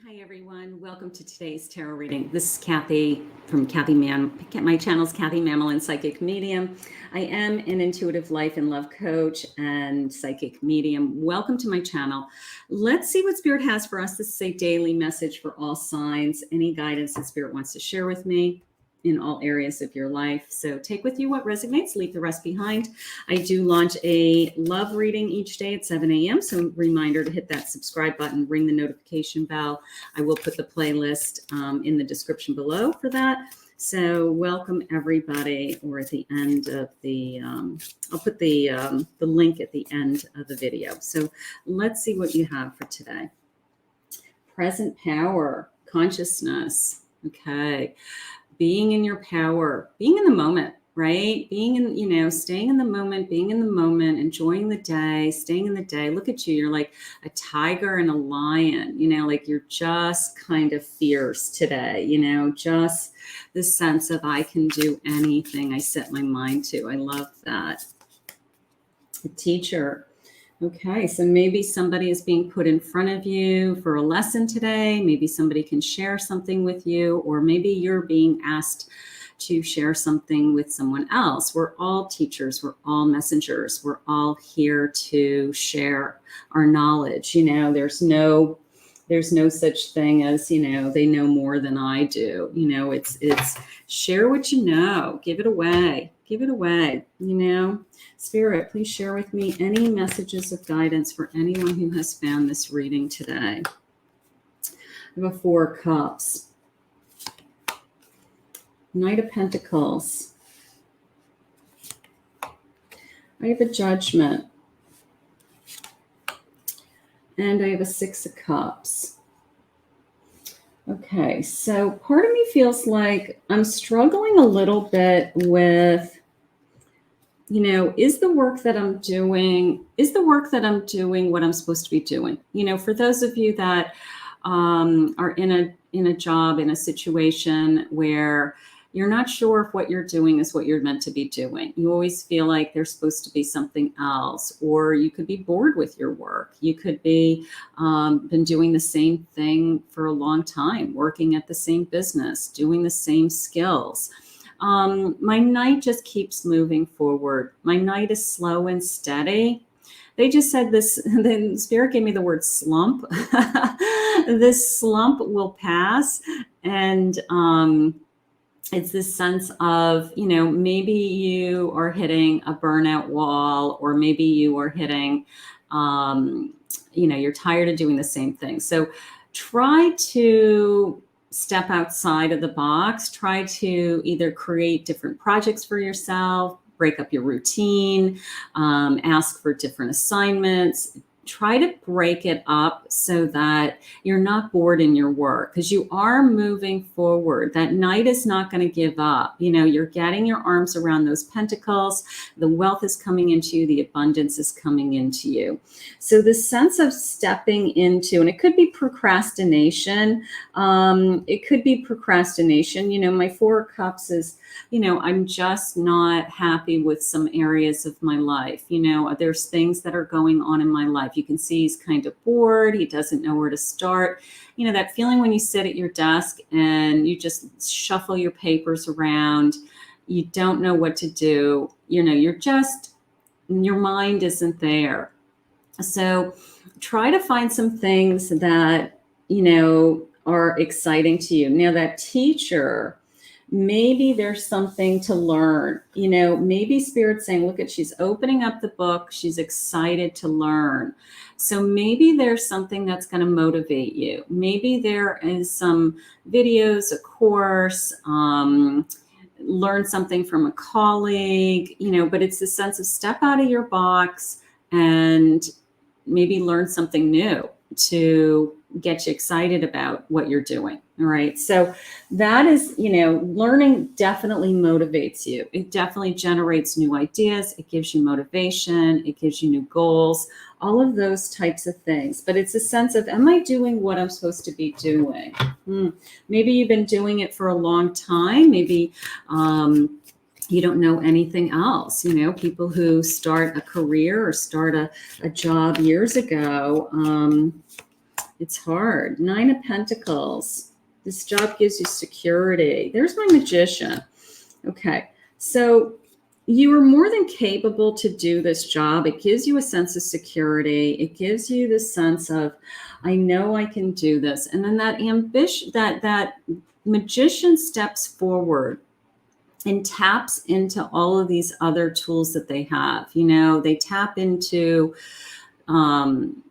Hi everyone, welcome to today's tarot reading. This is Kathy from my channel's Kathy Mamolen Psychic Medium. I am an intuitive life and love coach and psychic medium. Welcome to my channel. Let's see what Spirit has for us. This is a daily message for all signs, any guidance that Spirit wants to share with me in all areas of your life. So take with you what resonates, leave the rest behind. I do launch a love reading each day at 7 a.m. So reminder to hit that subscribe button, ring the notification bell. I will put the playlist in the description below for that. So welcome everybody, or at the end of the, I'll put the link at the end of the video. So let's see what you have for today. Present power, consciousness. Okay. Being in your power, being in the moment, right? Being in, staying in the moment, being in the moment, enjoying the day, staying in the day. Look at you. You're like a tiger and a lion, like you're just kind of fierce today, just the sense of I can do anything I set my mind to. I love that. A teacher. Okay, so maybe somebody is being put in front of you for a lesson today. Maybe somebody can share something with you, or maybe you're being asked to share something with someone else. We're all teachers. We're all messengers. We're all here to share our knowledge. There's no such thing as, they know more than I do. It's share what you know, give it away. Give it away, Spirit, please share with me any messages of guidance for anyone who has found this reading today. I have a 4 of Cups. Knight of Pentacles. I have a Judgment. And I have a 6 of Cups. Okay, so part of me feels like I'm struggling a little bit with, is the work that I'm doing what I'm supposed to be doing? For those of you that are in a job, in a situation where you're not sure if what you're doing is what you're meant to be doing. You always feel like there's supposed to be something else, or you could be bored with your work. You could be been doing the same thing for a long time, working at the same business, doing the same skills. My Knight just keeps moving forward. My Knight is slow and steady. They just said this, the Spirit gave me the word slump. This slump will pass, and it's this sense of, maybe you are hitting a burnout wall, or maybe you are hitting, you're tired of doing the same thing. So try to step outside of the box. Try to either create different projects for yourself, break up your routine, ask for different assignments. Try to break it up so that you're not bored in your work, because you are moving forward. That Knight is not going to give up. You're getting your arms around those pentacles. The wealth is coming into you. The abundance is coming into you. So the sense of stepping into, and it could be procrastination. It could be procrastination. My 4 of Cups is, I'm just not happy with some areas of my life. There's things that are going on in my life. You can see he's kind of bored. He doesn't know where to start. That feeling when you sit at your desk and you just shuffle your papers around. You don't know what to do. Your mind isn't there. So try to find some things that, are exciting to you. Now, that teacher, maybe there's something to learn. Maybe Spirit's saying, look, she's opening up the book. She's excited to learn. So maybe there's something that's going to motivate you. Maybe there is some videos, a course, learn something from a colleague, but it's the sense of step out of your box and maybe learn something new to get you excited about what you're doing. All right. So that is, learning definitely motivates you. It definitely generates new ideas. It gives you motivation. It gives you new goals, all of those types of things. But it's a sense of, am I doing what I'm supposed to be doing? Maybe you've been doing it for a long time. Maybe, you don't know anything else. People who start a career or start a job years ago, It's hard. 9 of Pentacles. This job gives you security. There's my Magician. Okay. So you are more than capable to do this job. It gives you a sense of security. It gives you the sense of, I know I can do this. And then that ambition, that Magician steps forward and taps into all of these other tools that they have. You know, they tap into, thinking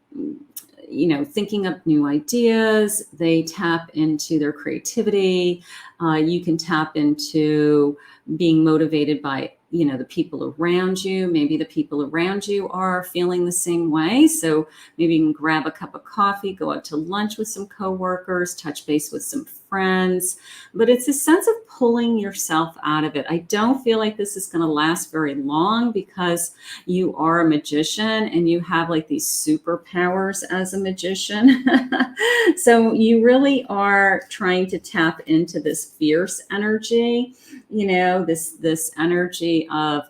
up new ideas. They tap into their creativity. You can tap into being motivated by, the people around you. Maybe the people around you are feeling the same way. So maybe you can grab a cup of coffee, go out to lunch with some coworkers, touch base with some friends. But it's a sense of pulling yourself out of it. I don't feel like this is going to last very long because you are a magician and you have like these superpowers as a magician. So you really are trying to tap into this fierce energy, this energy of,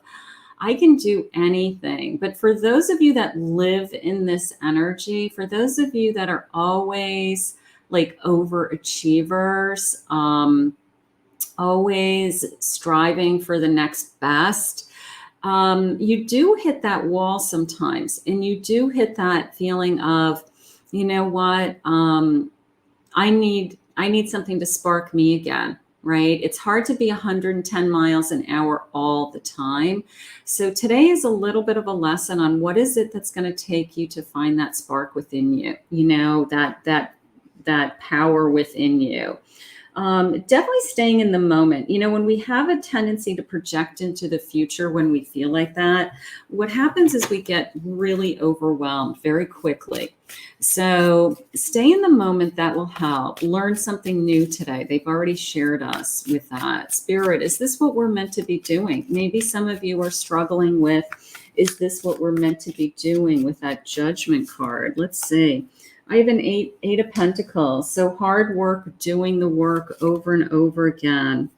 I can do anything. But for those of you that live in this energy, for those of you that are always like overachievers, always striving for the next best, you do hit that wall sometimes. And you do hit that feeling of, you know what, I need something to spark me again. Right? It's hard to be 110 miles an hour all the time. So today is a little bit of a lesson on what is it that's going to take you to find that spark within you, that power within you. Definitely staying in the moment. When we have a tendency to project into the future when we feel like that, what happens is we get really overwhelmed very quickly. So stay in the moment. That will help. Learn something new today. They've already shared us with that. Spirit, is this what we're meant to be doing? Maybe some of you are struggling with, is this what we're meant to be doing with that Judgment card? Let's see. I have an eight of Pentacles. So hard work, doing the work over and over again.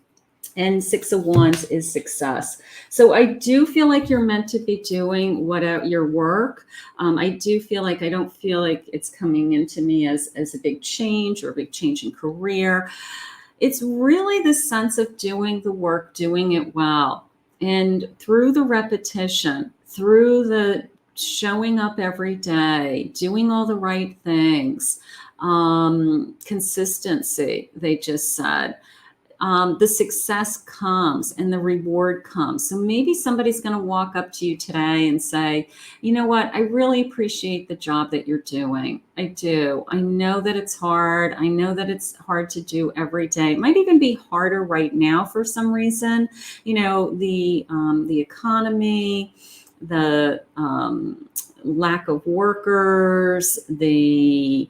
And 6 of Wands is success. So I do feel like you're meant to be doing your work. I don't feel like it's coming into me as a big change or a big change in career. It's really the sense of doing the work, doing it well. And through the repetition, through the showing up every day, doing all the right things, consistency, they just said, the success comes and the reward comes. So maybe somebody's going to walk up to you today and say, you know what, I really appreciate the job that you're doing. I do. I know that it's hard. I know that it's hard to do every day. It might even be harder right now for some reason. The economy, the lack of workers, the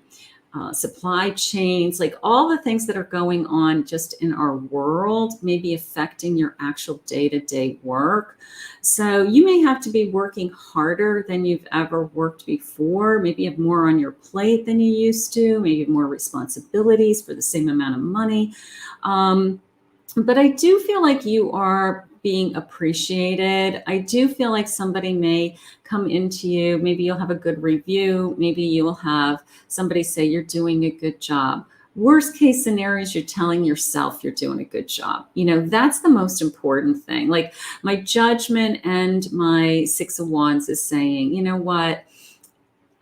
supply chains, like all the things that are going on just in our world may be affecting your actual day-to-day work. So you may have to be working harder than you've ever worked before. Maybe you have more on your plate than you used to. Maybe you have more responsibilities for the same amount of money. But I do feel like you are being appreciated. I do feel like somebody may come into you. Maybe you'll have a good review. Maybe you'll have somebody say you're doing a good job. Worst case scenarios, you're telling yourself you're doing a good job. That's the most important thing. Like my Judgment and my 6 of Wands is saying, you know what?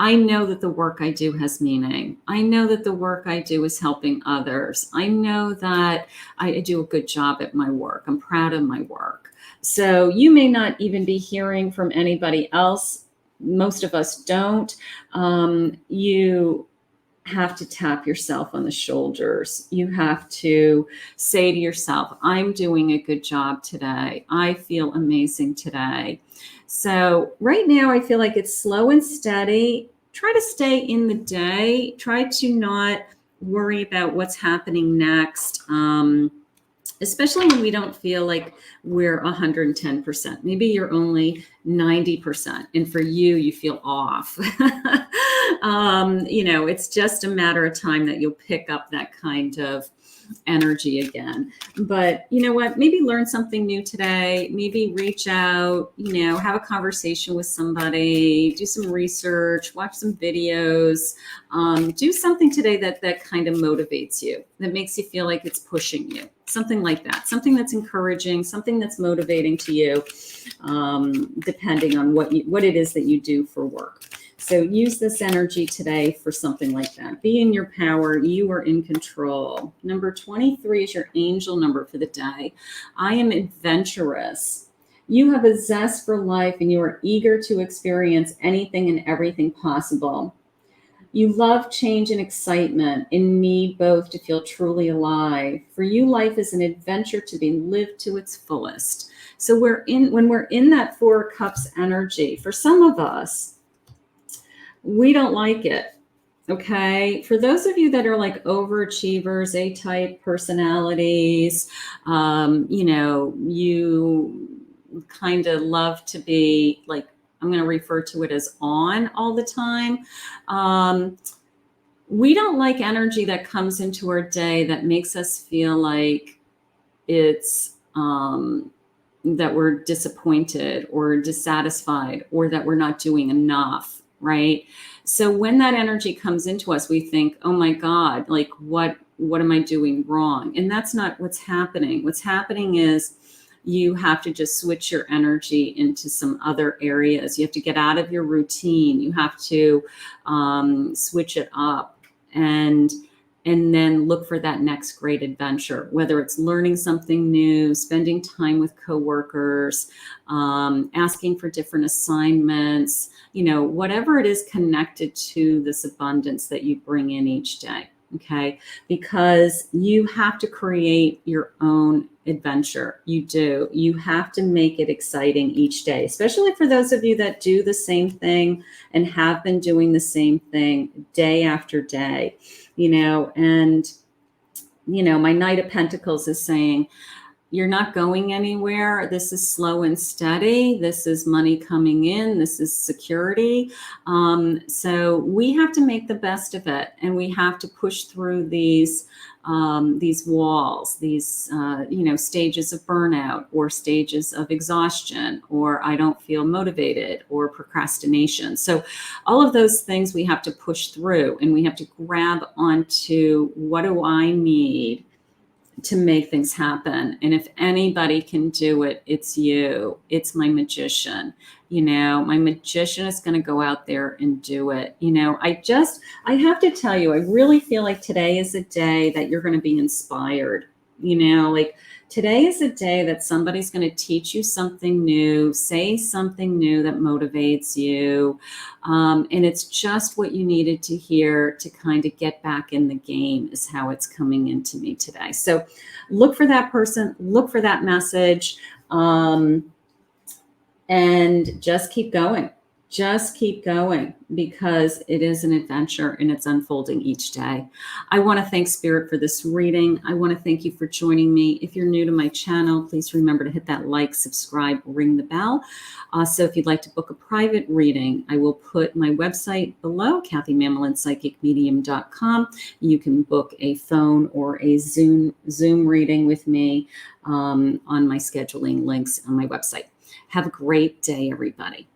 I know that the work I do has meaning. I know that the work I do is helping others. I know that I do a good job at my work. I'm proud of my work. So you may not even be hearing from anybody else. Most of us don't. You have to tap yourself on the shoulders. You have to say to yourself, I'm doing a good job today. I feel amazing today. So right now I feel like it's slow and steady. Try to stay in the day. Try to not worry about what's happening next, especially when we don't feel like we're 110%. Maybe you're only 90%. And for you feel off. It's just a matter of time that you'll pick up that kind of energy again. But you know what? Maybe learn something new today. Maybe reach out, have a conversation with somebody, do some research, watch some videos, do something today that kind of motivates you, that makes you feel like it's pushing you. Something like that, something that's encouraging, something that's motivating to you, depending on what it is that you do for work. So use this energy today for something like that. Be in your power. You are in control. Number 23 is your angel number for the day. I am adventurous. You have a zest for life and you are eager to experience anything and everything possible. You love change and excitement and need both to feel truly alive. For you, life is an adventure to be lived to its fullest. So when we're in that Four of Cups energy, for some of us, we don't like it. Okay. For those of you that are like overachievers, A-type personalities, you kind of love to be like, I'm going to refer to it as on all the time. We don't like energy that comes into our day that makes us feel like it's, that we're disappointed or dissatisfied or that we're not doing enough. Right. So when that energy comes into us, we think, oh my God, like what am I doing wrong? And that's not what's happening. What's happening is you have to just switch your energy into some other areas. You have to get out of your routine. You have to switch it up and then look for that next great adventure, whether it's learning something new, spending time with coworkers, asking for different assignments, whatever it is connected to this abundance that you bring in each day. Okay. Because you have to create your own adventure. You do. You have to make it exciting each day, especially for those of you that do the same thing and have been doing the same thing day after day, and, my Knight of Pentacles is saying, you're not going anywhere. This is slow and steady. This is money coming in. This is security. So we have to make the best of it, and we have to push through these walls, these stages of burnout or stages of exhaustion, or I don't feel motivated, or procrastination. So all of those things we have to push through, and we have to grab onto what do I need to make things happen. And if anybody can do it, it's you. It's my magician. My magician is going to go out there and do it. I have to tell you, I really feel like today is a day that you're going to be inspired. Today is a day that somebody's going to teach you something new, say something new that motivates you. And it's just what you needed to hear to kind of get back in the game is how it's coming into me today. So look for that person, look for that message, and just keep going. Just keep going, because it is an adventure and it's unfolding each day. I want to thank Spirit for this reading. I want to thank you for joining me. If you're new to my channel, please remember to hit that like, subscribe, ring the bell. So if you'd like to book a private reading, I will put my website below, KathyMamolenPsychicMedium.com. You can book a phone or a Zoom reading with me on my scheduling links on my website. Have a great day, everybody.